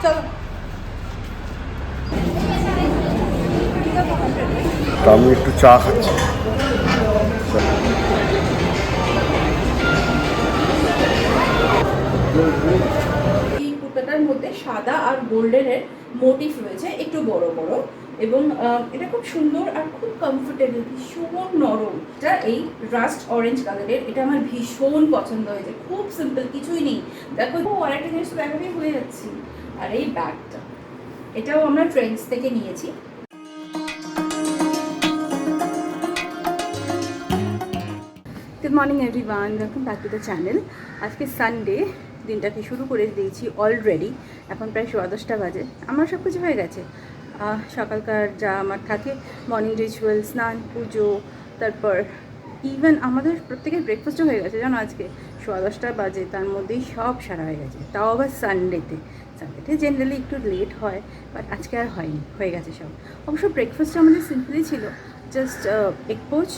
চলো। আমি একটু চা খাচ্ছি। এই কুর্তাটার মধ্যে সাদা আর গোল্ডেনের মোটিভ রয়েছে, একটু বড় বড়, এবং এটা খুব সুন্দর আর খুব কমফোর্টেবল, ভীষণ নরম। এটা এই রাস্ট অরেঞ্জ কালারের, এটা আমার ভীষণ পছন্দ হয়েছে। খুব সিম্পল, কিছুই নেই। দেখো আরেকটা জিনিস তো দেখাতেই ভুলে যাচ্ছি, আর এই ব্যাগটা, এটাও আমরা ট্রেন্ডস থেকে নিয়েছি। Good morning everyone, welcome back to the channel. আজকে সানডে, দিনটাকে শুরু করে দিয়েছি অলরেডি। এখন প্রায় 10:15 বাজে। আমার সব কিছু হয়ে গেছে। সকালকার যা আমার থাকে, মর্নিং রিচুয়াল, স্নান, পুজো, তারপর ইভেন আমাদের প্রত্যেকের ব্রেকফাস্টও হয়ে গেছে জানো। আজকে 10:15 বাজে, তার মধ্যেই সব সারা হয়ে গেছে। তাও আবার সানডেতে জেনারেলি একটু লেট হয়, বাট আজকে আর হয়নি, হয়ে গেছে সব। অবশ্য ব্রেকফাস্টটা আমাদের সিম্পলি ছিল, জাস্ট এগ পোচ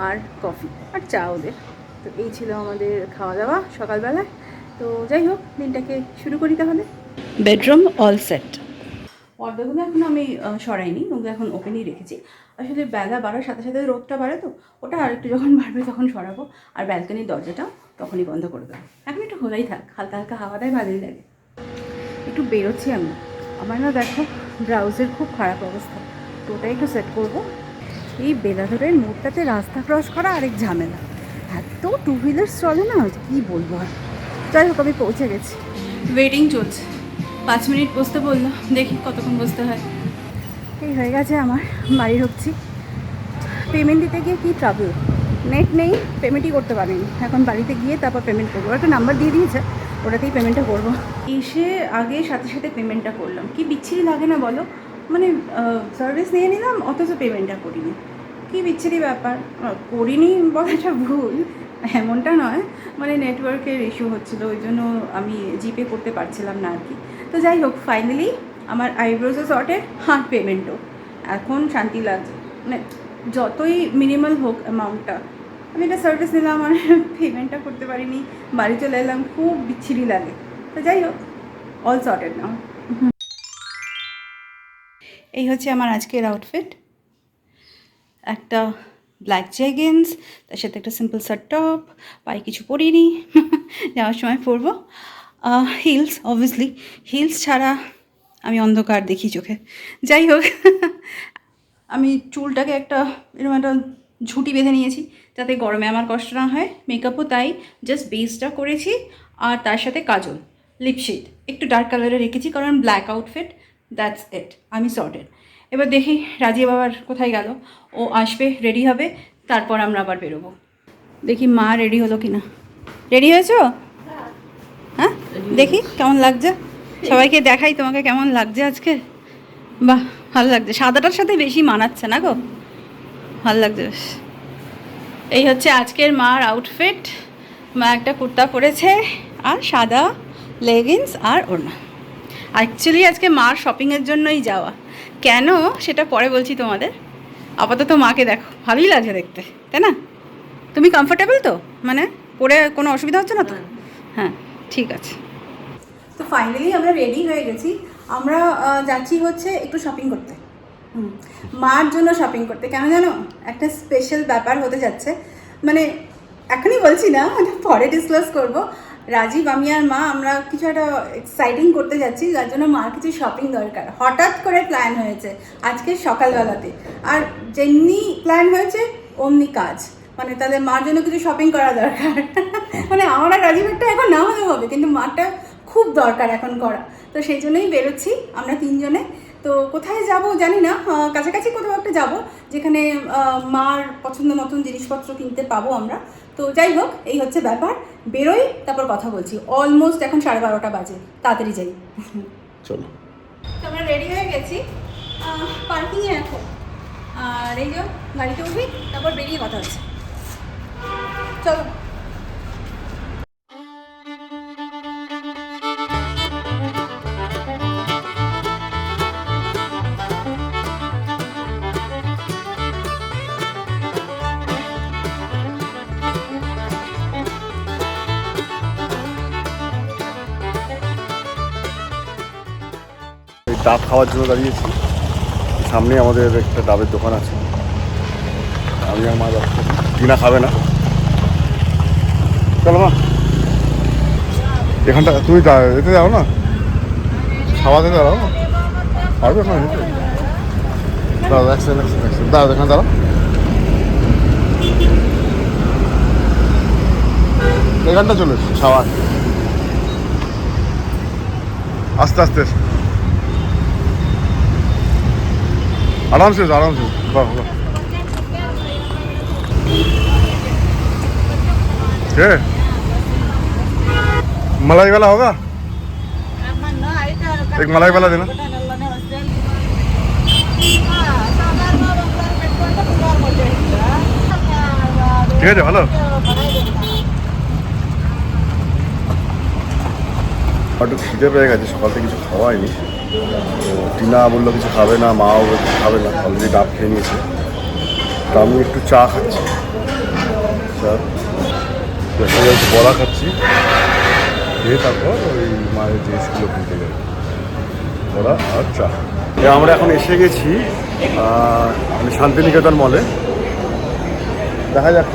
আর কফি আর চা ওদের। তো এই ছিল আমাদের খাওয়া দাওয়া সকালবেলায়। তো যাই হোক, দিনটাকে শুরু করি তাহলে। Bedroom all set. পর্দাগুলো এখন আমি সরাইনি, ওগুলো এখন ওপেনই রেখেছি। আসলে বেলা বাড়ার সাথে সাথে রোদটা বাড়ে, তো ওটা আর একটু যখন বাড়বে তখন সরাবো। আর ব্যালকনির দরজাটাও তখনই বন্ধ করে দেবো। এখন একটু খোলাই থাক, হালকা হালকা হাওয়াটাই ভালোই লাগে। একটু বেরোচ্ছি আমি। আমার না দেখো ব্রাউজের খুব খারাপ অবস্থা, তো ওটাই একটু সেট করবো। এই বেলাধরের মোড়টাতে রাস্তা ক্রস করা আরেক ঝামেলা, এত টু হুইলার্স চলে না, কী বলবো আর। যাই হোক, আমি পৌঁছে গেছি। ওয়েটিং চলছে, 5 মিনিট বসতে বললো, দেখি কতক্ষণ বসতে হয়। এই হয়ে গেছে আমার, বাড়ি ঢুকছি। পেমেন্ট দিতে গিয়ে কী ট্রাবল, নেট নেই, পেমেন্টই করতে পারিনি। এখন বাড়িতে গিয়ে তারপর পেমেন্ট করবো। একটা নাম্বার দিয়ে দিয়েছে, ওটাতেই পেমেন্টটা করবো। এসে আগে সাথে সাথে পেমেন্টটা করলাম, কি বিচ্ছিরি লাগে না বলো। মানে সার্ভিস নিয়ে নিলাম, অথচ পেমেন্টটা করিনি, কী বিচ্ছিরি ব্যাপার। করিনি বলাটা ভুল, এমনটা নয়, মানে নেটওয়ার্কের ইস্যু হচ্ছিলো, ওই জন্য আমি জিপে করতে পারছিলাম না আর কি। তো যাই হোক, ফাইনালি আমার আইব্রোজও সর্টেড, আর পেমেন্টও। এখন শান্তি লাগছে, মানে যতই মিনিমাল হোক অ্যামাউন্টটা, আমি একটা সার্ভিস নিলাম আর পেমেন্টটা করতে পারিনি, বাড়ি চলে এলাম, খুব বিচ্ছিরি লাগে। তো যাই হোক, অল সর্টেড নাও। এই হচ্ছে আমার আজকের আউটফিট। একটা ব্ল্যাক জ্যাগিন্স, তার সাথে একটা সিম্পল শার্ট টপ, পায়ে কিছু পরিনি, যাওয়ার সময় পরবো। হিলস, অবভিয়াসলি হিলস ছাড়া আমি অন্ধকার দেখি চোখে। যাই হোক, আমি চুলটাকে একটা এরকম একটা ঝুঁটি বেঁধে নিয়েছি, যাতে গরমে আমার কষ্ট না হয়। মেকআপও তাই, জাস্ট বেসটা করেছি, আর তার সাথে কাজল, লিপশেড একটু ডার্ক কালারে রেখেছি, কারণ ব্ল্যাক আউটফিট, দ্যাটস ইট, আমি সর্টেড। এবার দেখি রাজিয়া বাবার কোথায় গেল, ও আসবে, রেডি হবে, তারপর আমরা আবার বেরোবো। দেখি মা রেডি হলো কি না। রেডি হয়েছো? হ্যাঁ, দেখি কেমন লাগছে, সবাইকে দেখাই তোমাকে কেমন লাগছে আজকে। বাহ, ভালো লাগছে, সাদাটার সাথে বেশি মানাচ্ছে না গো, ভালো লাগছে বেশ। এই হচ্ছে আজকের মার আউটফিট। মা একটা কুর্তা পরেছে আর সাদা লেগিংস আর ওড়না। অ্যাকচুয়ালি আজকে মার শপিংয়ের জন্যই যাওয়া, কেন সেটা পরে বলছি তোমাদের। আপাতত মাকে দেখো, ভালোই লাগছে দেখতে, তাই না? তুমি কমফোর্টেবল তো, মানে পরে কোনো অসুবিধা হচ্ছে না তো? হ্যাঁ, ঠিক আছে। তো ফাইনালি আমরা রেডি হয়ে গেছি। আমরা যাচ্ছি হচ্ছে একটু শপিং করতে, মার জন্য শপিং করতে। কেন জানো, একটা স্পেশাল ব্যাপার হতে যাচ্ছে, মানে এখনই বলছি না, মানে পরে ডিসক্লোজ করবো। রাজীব, আমি আর মা, আমরা কিছু একটা এক্সাইটিং করতে যাচ্ছি, যার জন্য মার কিছু শপিং দরকার। হঠাৎ করে প্ল্যান হয়েছে আজকে সকালবেলাতে, আর যেমনি প্ল্যান হয়েছে অমনি কাজ। মানে তাদের মার জন্য কিছু শপিং করা দরকার। মানে আমার আর রাজীবেরটা এখন না হলেও হবে, কিন্তু মারটা খুব দরকার এখন করা। তো সেই জন্যই বেরোচ্ছি আমরা তিনজনে। তো কোথায় যাব জানি না, কাছাকাছি কোথাও একটা যাব, যেখানে মার পছন্দ মতন জিনিসপত্র কিনতে পাবো আমরা। তো যাই হোক, এই হচ্ছে ব্যাপার। বেরোই, তারপর কথা বলছি। অলমোস্ট এখন 12:30 বাজে, তাড়াতাড়ি যাই। চলো। তো আমরা রেডি হয়ে গেছি, পার্কিংয়ে এখন। আর এই যে গাড়িতে উঠি, তারপর বেরিয়ে কথা হচ্ছে। চলো। ডাব খাওয়ার জন্য দাঁড়িয়েছি। সামনে আমাদের একটা ডাবের দোকান আছে। আমি আর মা যাচ্ছি, টিনা খাবে না। চলো মা, এখানটা তুমি এতে যাও না, খাওয়াতে দাঁড়াও না, পারবে না হেঁটে? দাঁড়াও দাঁড়াও, এখানে দাঁড়াও, এখানটা চলে এসো, ছাওয়া। আস্তে আস্তে আরামসে আরামসে। বাহ বাহ, क्या मलाई वाला होगा? एक मलाई वाला देना। ঠিক আছে, ভালো। একটু খিদে পেয়ে গেছে, সকাল থেকে কিছু খাওয়া হয়নি। তো টিনা বললো কিছু খাবে না, মাও কিছু খাবে না, অলরেডি ডাব খেয়ে নিয়েছে। তো আমি একটু চা খাচ্ছি, চা একটু বড়া খাচ্ছি, খেয়ে তারপর ওই মায়ের জিনিসগুলো কিনতে যাবে, বড়া আর চা। আমরা এখন এসে গেছি মানে শান্তিনিকেতন মলে। দেখা যাক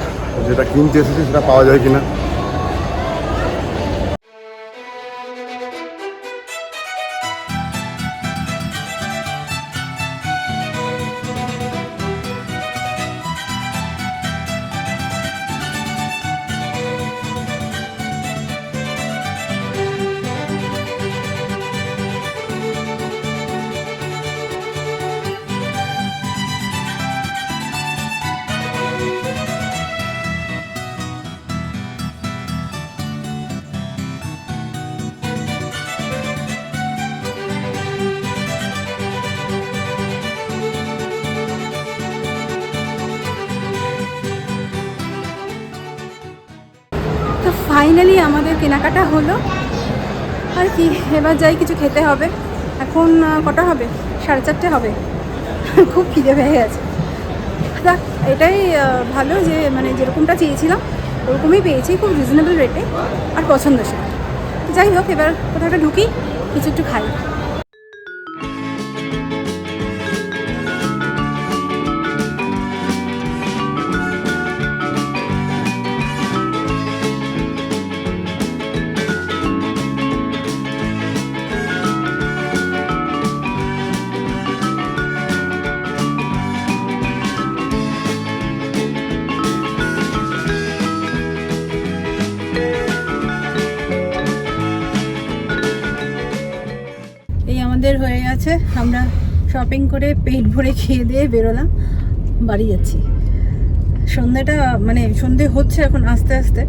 যেটা কিনতে এসেছি সেটা পাওয়া যায় কিনা। তো ফাইনালি আমাদের কেনাকাটা হলো আর কি। এবার যাই কিছু খেতে হবে। এখন কটা হবে? 4:30 হবে। খুব খিদে পেয়ে গেছে। দেখ, এটাই ভালো যে মানে যেরকমটা চেয়েছিলাম ওরকমই পেয়েছি, খুব রিজনেবল রেটে আর পছন্দসই। যাই হোক, এবার কোথাও একটা ঢুকি, কিছু একটু খাই। আমাদের হয়ে গেছে, আমরা শপিং করে পেট ভরে খেয়ে দিয়ে বেরোলাম, বাড়ি যাচ্ছি। সন্ধ্যাটা মানে সন্ধে হচ্ছে এখন আস্তে আস্তে।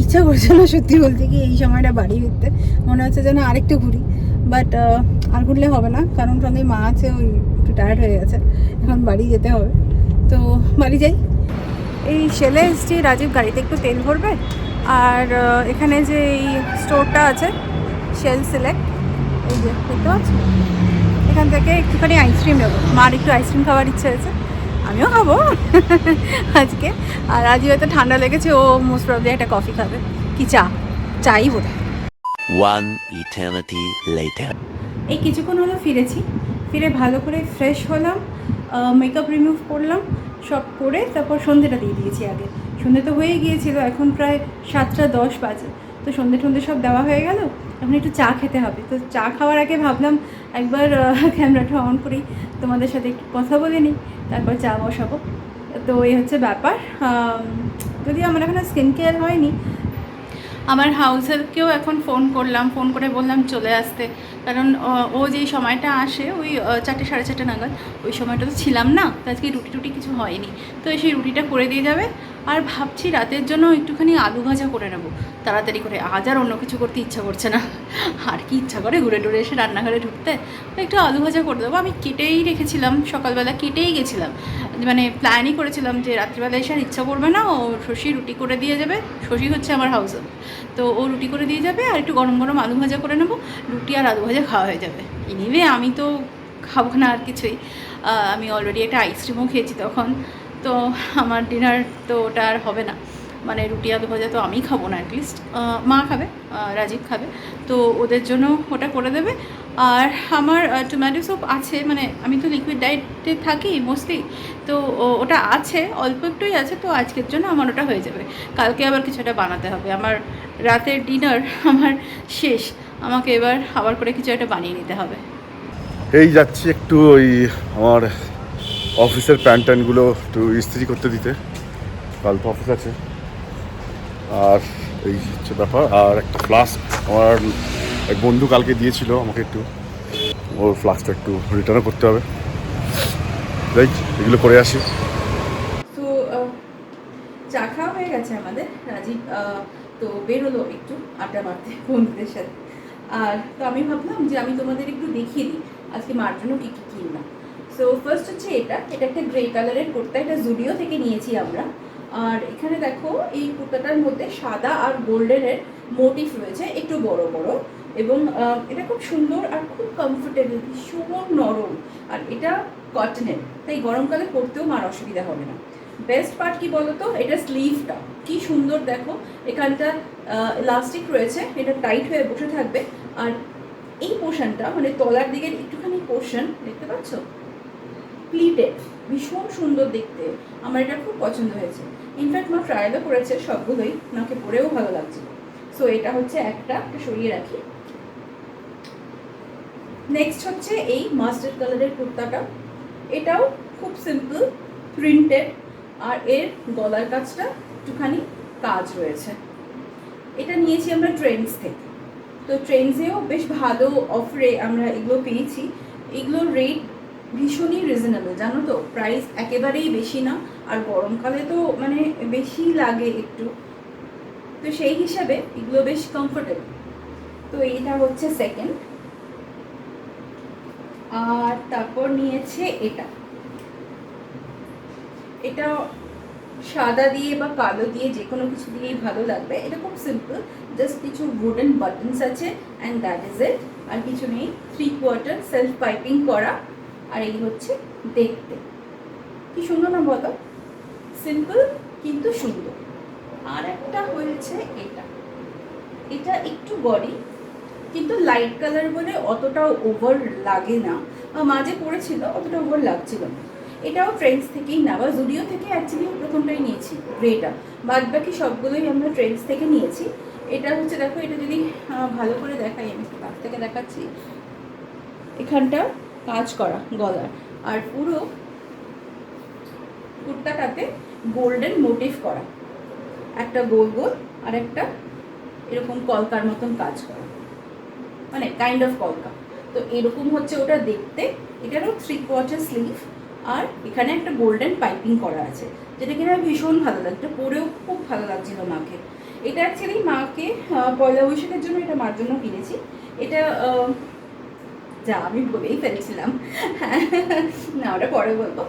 ইচ্ছা করছে না সত্যি বলতে কি এই সময়টা বাড়ি ফিরতে, মনে হচ্ছে যেন আরেকটু ঘুরি, বাট আর ঘুরলে হবে না, কারণ সঙ্গে মা আছে, ওই একটু টায়ার্ড হয়ে গেছে, এখন বাড়ি যেতে হবে। তো বাড়ি যাই। এই শেলে এসছি, রাজীব গাড়িতে একটু তেল ভরবে, আর এখানে যে এই স্টোরটা আছে শেল সিলেক্ট, এই যে দেখতে পাচ্ছি, এখান থেকে একটুখানি আইসক্রিম নেবো। মার একটু আইসক্রিম খাওয়ার ইচ্ছে হয়েছে, আমিও খাবো আজকে। আর আজই হয়তো ঠান্ডা লেগেছে, ও মোস্ট প্রবলি একটা কফি খাবে, কি চাই বোধ হয়। One eternity later. এই কিছুক্ষণ হলো ফিরেছি, ফিরে ভালো করে ফ্রেশ হলাম, মেকআপ রিমুভ করলাম, সব করে তারপর সন্ধ্যেটা দিয়ে দিয়েছি। আগে সন্ধ্যে তো হয়ে গিয়েছিল, এখন প্রায় 7:10 বাজে। তো সন্ধ্যে সব দেওয়া হয়ে গেল, এখন একটু চা খেতে হবে। তো চা খাওয়ার আগে ভাবলাম একবার ক্যামেরাটা অন করি, তোমাদের সাথে একটু কথা বলে নিই, তারপর চা বসাবো। তো এই হচ্ছে ব্যাপার। যদিও আমার এখানে স্কিন কেয়ার হয়নি, আমার হাউস হেল্পকেও এখন ফোন করলাম, ফোন করে বললাম চলে আসতে, কারণ ও যেই সময়টা আসে ওই 4টে 4:30 নাগাদ, ওই সময়টা তো ছিলাম না, তো আজকে রুটি কিছু হয়নি, তো সেই রুটিটা করে দিয়ে যাবে। আর ভাবছি রাতের জন্য একটুখানি আলু ভাজা করে নেবো তাড়াতাড়ি করে, আজ আর অন্য কিছু করতে ইচ্ছা করছে না। আর কি ইচ্ছা করে ঘুরে টুরে এসে রান্নাঘরে ঢুকতে, তো একটু আলু ভাজা করে দেবো। আমি কেটেই রেখেছিলাম, সকালবেলা কেটেই গেছিলাম, মানে প্ল্যানই করেছিলাম যে রাত্রিবেলা এসে আর ইচ্ছা করবে না, ও শশী রুটি করে দিয়ে যাবে। শশী হচ্ছে আমার হাউস হেল্প, তো ও রুটি করে দিয়ে যাবে, আর একটু গরম গরম আলু ভাজা করে নেবো, রুটি আর আলু ভাজা খাওয়া হয়ে যাবে। এনিওয়ে আমি তো খাবো না আর কিছুই, আমি অলরেডি একটা আইসক্রিমও খেয়েছি তখন, তো আমার ডিনার তো ওটা আর হবে না, মানে রুটি আলু ভাজা তো আমি খাবো না, অ্যাটলিস্ট মা খাবে, রাজীব খাবে, তো ওদের জন্য ওটা করে দেবে। আর আমার টমেটো স্যুপ আছে, মানে আমি তো লিকুইড ডায়েটে থাকি মোস্টলি, তো ওটা আছে, অল্প একটুই আছে, তো আজকের জন্য আমার ওটা হয়ে যাবে। কালকে আবার কিছু একটা বানাতে হবে, আমার রাতের ডিনার আমার শেষ, আমাকে এবার আবার করে কিছু একটা বানিয়ে নিতে হবে। এই যাচ্ছি একটু ওই আমার অফিসের প্যান্ট ট্যান্টগুলো একটু ইস্ত্রি করতে দিতে, কাল তো অফিস আছে। আর এই হচ্ছে ব্যাপার। আর একটা ফ্লাস্ক আমার এক বন্ধু কালকে দিয়েছিল আমাকে, একটু ওর ফ্লাস্কটা একটু রিটার্নও করতে হবে। যাই, এগুলো করে আসি। তো চা খাওয়া হয়ে গেছে আমাদের, রাজীব তো বেরোলো একটু আড্ডা মারতে বন্ধুদের সাথে। আর তো আমি ভাবলাম যে আমি তোমাদের একটু দেখিয়ে দিই আজকে মার জন্য কী কী কিনলাম। সো ফার্স্ট হচ্ছে এটা একটা গ্রে কালারের কুর্তা, এটা জুডিও থেকে নিয়েছি আমরা। আর এখানে দেখো এই কুর্তাটার মধ্যে সাদা আর গোল্ডেনের মোটিভ রয়েছে, একটু বড় বড়, এবং এটা খুব সুন্দর আর খুব কমফোর্টেবল, ভীষণ নরম। আর এটা কটনের, তাই গরমকালে পরতেও মার অসুবিধা হবে না। বেস্ট পার্ট কি বলতো, এটা স্লিভটা কি সুন্দর, দেখো এখানটা ইলাস্টিক রয়েছে, এটা টাইট হয়ে বসে থাকবে। আর এই পোর্শনটা মানে তলার দিকের একটুখানি পোর্শন দেখতে পাচ্ছ, প্লিটেড, ভীষণ সুন্দর দেখতে, আমার এটা খুব পছন্দ হয়েছে। ইনফ্যাক্ট মা ট্রায়ালও করেছে সবগুলোই, ওনাকে পরেও ভালো লাগছে। সো এটা হচ্ছে একটা সরিয়ে রাখি। নেক্সট হচ্ছে এই মাস্টার্ড কালারের কুর্তাটা, এটাও খুব সিম্পল প্রিন্টেড, আর এর গলার কাজটা একটুখানি কাজ রয়েছে। এটা নিয়েছি আমরা ট্রেন্ডস থেকে, তো ট্রেন্ডসেও বেশ ভালো অফারে আমরা এগুলো পেয়েছি। এগুলোর রেট ভীষণই রিজনেবল, জানো তো, প্রাইস একেবারেই বেশি না। আর গরমকালে তো মানে বেশি লাগে একটু, তো সেই হিসাবে এগুলো বেশ কমফোর্টেবল। তো এইটা হচ্ছে সেকেন্ড। আর তারপর নিয়েছে এটা সাদা দিয়ে বা কালো দিয়ে যে কোনো কিছু দিয়েই ভালো লাগবে। এটা খুব সিম্পল, জাস্ট কিছু উডেন বাটনস আছে অ্যান্ড দ্যাট ইজ ইট, আর কিছু নেই। 3/4 সেলফ পাইপিং করা। আর এই হচ্ছে দেখতে কি সুন্দর না বলো, সিম্পল কিন্তু সুন্দর। আর একটা হয়েছে এটা একটু বডি, কিন্তু লাইট কালার বলে অতটাও ওভার লাগে না, মাঝে পড়েছিল অতটা ওভার লাগছিল না। এটাও ট্রেন্ডস থেকেই নেওয়া, জুডিও থেকে অ্যাকচুয়ালি প্রথমটাই নিয়েছি গ্রেটা, বাদ বাকি সবগুলোই আমরা ট্রেন্ডস থেকে নিয়েছি। এটা হচ্ছে দেখো, এটা যদি ভালো করে দেখাই, আমি একটু কাছ থেকে দেখাচ্ছি, এখানটা কাজ করা গলার, আর পুরো কুর্তাটাতে গোল্ডেন মোটিভ করা, একটা গোল গোল আর একটা এরকম কলকার মতন কাজ করা, মানে কাইন্ড অফ কলকা। তো এরকম হচ্ছে ওটা দেখতে। এটারও 3/4 স্লিভ, আর এখানে একটা গোল্ডেন পাইপিং করা আছে, যেটা কিনা ভীষণ ভালো লাগছে, পরেও খুব ভালো লাগছিল মাকে। এটা অ্যাকচুয়ালি মাকে পয়লা বৈশাখের জন্য এটা মার জন্য কিনেছি। এটা যা আমি বলেই ফেলছিলাম, হ্যাঁ না ওটা পরে বলবো।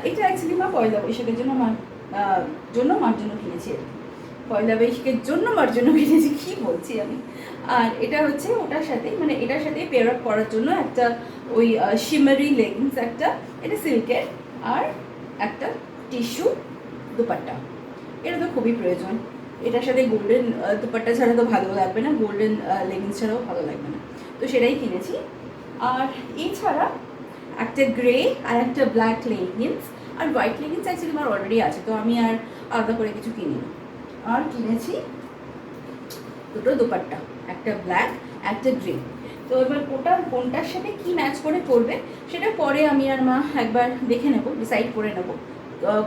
এটা অ্যাকচুয়ালি মা পয়লা বৈশাখের জন্য মার জন্য কিনেছি, পয়লা বৈশাখের জন্য মার জন্য কিনেছি, কী বলছি আমি। আর এটা হচ্ছে ওটার সাথে, মানে এটার সাথে পেয়ার আপ করার জন্য একটা ওই শিমারি লেগিংস একটা, এটা সিল্কের, আর একটা টিস্যু দুপাট্টা, এটা তো খুবই প্রয়োজন। এটার সাথে গোল্ডেন দুপাট্টা ছাড়া তো ভালো লাগবে না, গোল্ডেন লেগিংস ছাড়াও ভালো লাগবে না, তো সেটাই কিনেছি। আর এছাড়া একটা গ্রে আর একটা ব্ল্যাক লেগিংস, আর হোয়াইট লেগিংস অ্যাকচুয়ালি আমার অলরেডি আছে, তো আমি আর আলাদা করে কিছু কিনিনি। আর কিনেছি দুটো দুপাট্টা, একটা ব্ল্যাক একটা গ্রে। তো এবার কোনটার সাথে কি ম্যাচ করে পরবে সেটা পরে আমি আর মা একবার দেখে নেব, ডিসাইড করে নেব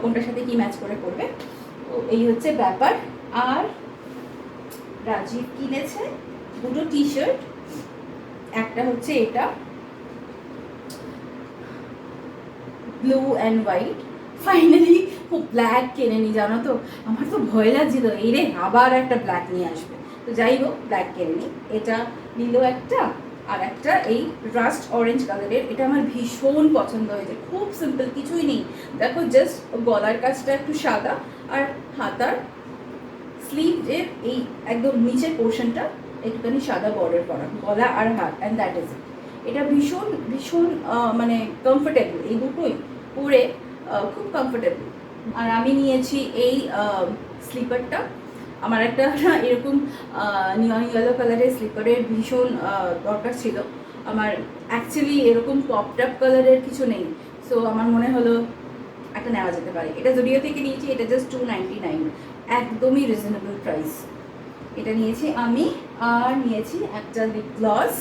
কোনটার সাথে কি ম্যাচ করে পরবে। তো এই হচ্ছে ব্যাপার। আর রাজীব কিনেছে দুটো টি শার্ট, একটা হচ্ছে এটা ব্লু অ্যান্ড হোয়াইট, ফাইনালি ও ব্ল্যাক কেনেনি, জানো তো আমার তো ভয় লাগছিল এই রে আবার একটা ব্ল্যাক নিয়ে আসবে, তো যাই হোক ব্ল্যাক কেনেনি। এটা নিল একটা, আর একটা এই রাস্ট অরেঞ্জ কালারের, এটা আমার ভীষণ পছন্দ হয়েছে, খুব সিম্পল, কিছুই নেই, দেখো জাস্ট গলার কাজটা একটু সাদা, আর হাতার স্লিভের এই একদম নিচের পোর্শনটা একটুখানি সাদা বর্ডার করা, গলা আর হাত, অ্যান্ড দ্যাট ইজ ইট। এটা ভীষণ ভীষণ মানে কমফোর্টেবল, এই দুটোই পরে খুব কমফোর্টেবল। আর আমি নিয়েছি এই স্লিপারটা, আমার একটা এরকম নিয়ন ইয়েলো কালারের স্লিপারের ভীষণ দরকার ছিল, আমার অ্যাকচুয়ালি এরকম পপ টপ কালারের কিছু নেই, সো আমার মনে হলো একটা নেওয়া যেতে পারে। এটা জুডিও থেকে নিয়েছি, এটা জাস্ট 299, একদমই রিজনেবল প্রাইস। এটা নিয়েছি আমি। আর নিয়েছি একটা লিপ গ্লস।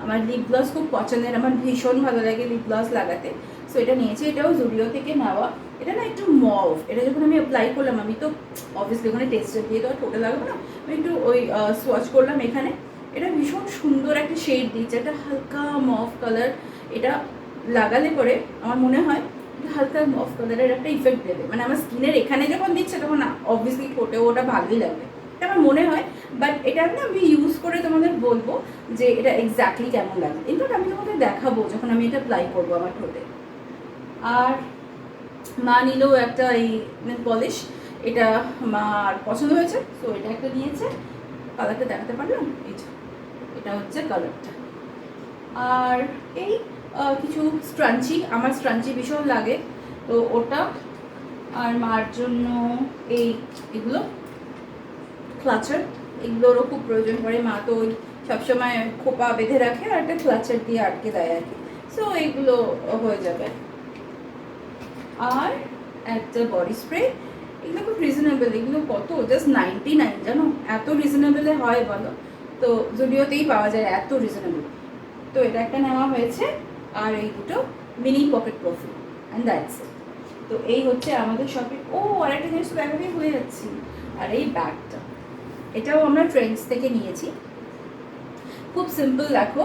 আমার লিপ গ্লস খুব পছন্দের, আমার ভীষণ ভালো লাগে লিপ গ্লস লাগাতে, সো এটা নিয়েছি। এটাও জুডিও থেকে নেওয়া। এটা না একটু মভ, এটা যখন আমি অ্যাপ্লাই করলাম, আমি তো অবভিয়াসলি ওখানে টেস্টার দিয়ে তো আর ঠোঁটে লাগাবো না, আমি একটু ওই সোয়াচ করলাম এখানে। এটা ভীষণ সুন্দর একটা শেড দিচ্ছে, একটা হালকা মভ কালার। এটা লাগালে পরে আমার মনে হয় হালকা মভ কালারের একটা ইফেক্ট দেবে, মানে আমার স্কিনের এখানে যখন দিচ্ছে তখন অবভিয়াসলি ঠোঁটেও ওটা ভালোই লাগবে, এটা আমার মনে হয়। বাট এটা না আমি ইউজ করে তোমাদের বলবো যে এটা এক্স্যাক্টলি কেমন লাগে। ইনফ্যাক্ট আমি তোমাদের দেখাবো যখন আমি এটা অ্যাপ্লাই করবো আমার ঠোঁটে। আর মা নিল একটা এই নেল পলিশ, এটা মার পছন্দ হয়েছে, সো এটা একটা নিয়েছে। কালারটা দেখাতে পারলাম, এটা হচ্ছে কালারটা। আর এই কিছু স্ট্রাঞ্চি, আমার স্ট্রাঞ্চি ভীষণ লাগে, তো ওটা। আর মার জন্য এগুলো ক্লাচার, এগুলোরও খুব প্রয়োজন পড়ে। মা তো ওই সবসময় খোপা বেঁধে রাখে আর একটা ক্লাচার দিয়ে আটকে দেয় আর কি, সো এইগুলো হয়ে যাবে। আর একটা বডি স্প্রে, এগুলো খুব রিজনেবল, এগুলো কত জাস্ট 99, জানো এত রিজনেবলে হয় বলো? তো জুডিওতেই পাওয়া যায় এত রিজনেবল। তো এটা একটা নেওয়া হয়েছে। আর এই দুটো mini pocket perfume, and that's it. তো এই হচ্ছে আমাদের শপিং। ও আর একটা জিনিস দেখাতেই ভুলে যাচ্ছি, আর এই ব্যাগটা, এটাও আমরা ট্রেন্ডস থেকে নিয়েছি। খুব সিম্পল, দেখো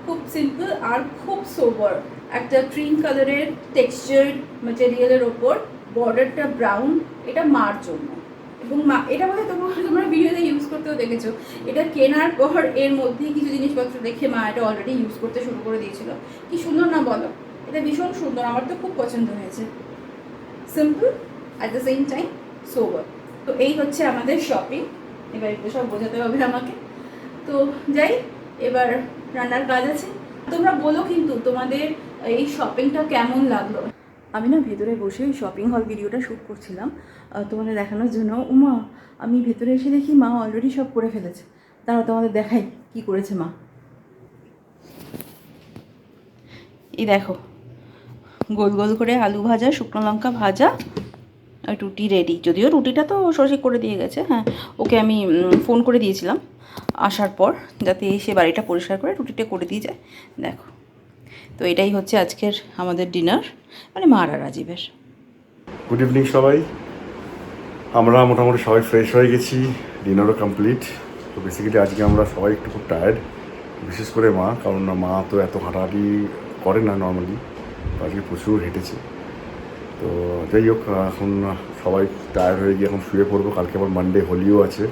খুব সিম্পল আর খুব সোবার, একটা ক্রিম কালারের টেক্সচার ম্যাটেরিয়ালের ওপর, বর্ডারটা ব্রাউন। এটা মার জন্য, এবং মা এটা বলে তোমরা ভিডিওতে ইউজ করতেও দেখেছো। এটা কেনার পর এর মধ্যেই কিছু জিনিসপত্র দেখে মা এটা অলরেডি ইউজ করতে শুরু করে দিয়েছিল। কি সুন্দর না বলো? এটা ভীষণ সুন্দর, আমার তো খুব পছন্দ হয়েছে। Simple at the same time sober. তো এই হচ্ছে আমাদের শপিং। এবার এগুলো সব বোঝাতে হবে আমাকে। তো যাই, এবার রান্নার কাজ আছে। তোমরা বলো কিন্তু তোমাদের এই শপিংটা কেমন লাগলো। আমি না ভেতরে বসে ওই শপিং হল ভিডিওটা শ্যুট করছিলাম তোমাদের দেখানোর জন্য। উমা, আমি ভেতরে এসে দেখি মা অলরেডি সব করে ফেলেছে। তারা তোমাদের দেখাই কি করেছে মা। এই দেখো, গোল গোল করে আলু ভাজা, শুকনো লঙ্কা ভাজা, আর রুটি রেডি। যদিও রুটিটা তো শশী করে দিয়ে গেছে, হ্যাঁ ওকে আমি ফোন করে দিয়েছিলাম আসার পর, যাতে এসে বাড়িটা পরিষ্কার করে রুটিটা করে দিয়ে যায়। দেখো, তো এটাই হচ্ছে আজকের আমাদের ডিনার, মানে মার আর রাজীবের। গুড ইভিনিং সবাই। আমরা মোটামুটি সবাই ফ্রেশ হয়ে গেছি, ডিনারও কমপ্লিট। তো বেসিক্যালি আজকে আমরা সবাই একটু খুব টায়ার্ড, বিশেষ করে মা, কারণ মা তো এত হাঁটাহাঁটি করে না নর্মালি, তো আজকে প্রচুর হেঁটেছে। তো যাই হোক, এখন সবাই টায়ার্ড হয়ে গিয়ে এখন শুয়ে পড়বো। কালকে আবার মানডে হোলিও আছে,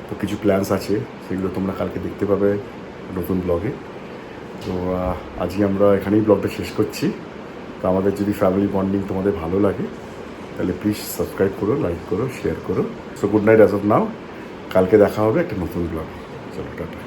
তো কিছু প্ল্যানস আছে, সেগুলো তোমরা কালকে দেখতে পাবে নতুন ব্লগে। তো আজকে আমরা এখানেই ব্লগটা শেষ করছি। তো আমাদের যদি ফ্যামিলি বন্ডিং তোমাদের ভালো লাগে তাহলে প্লিজ সাবস্ক্রাইব করো, লাইক করো, শেয়ার করো। So good night as of now. কালকে দেখা হবে একটা নতুন ব্লগ। চলো টাটা।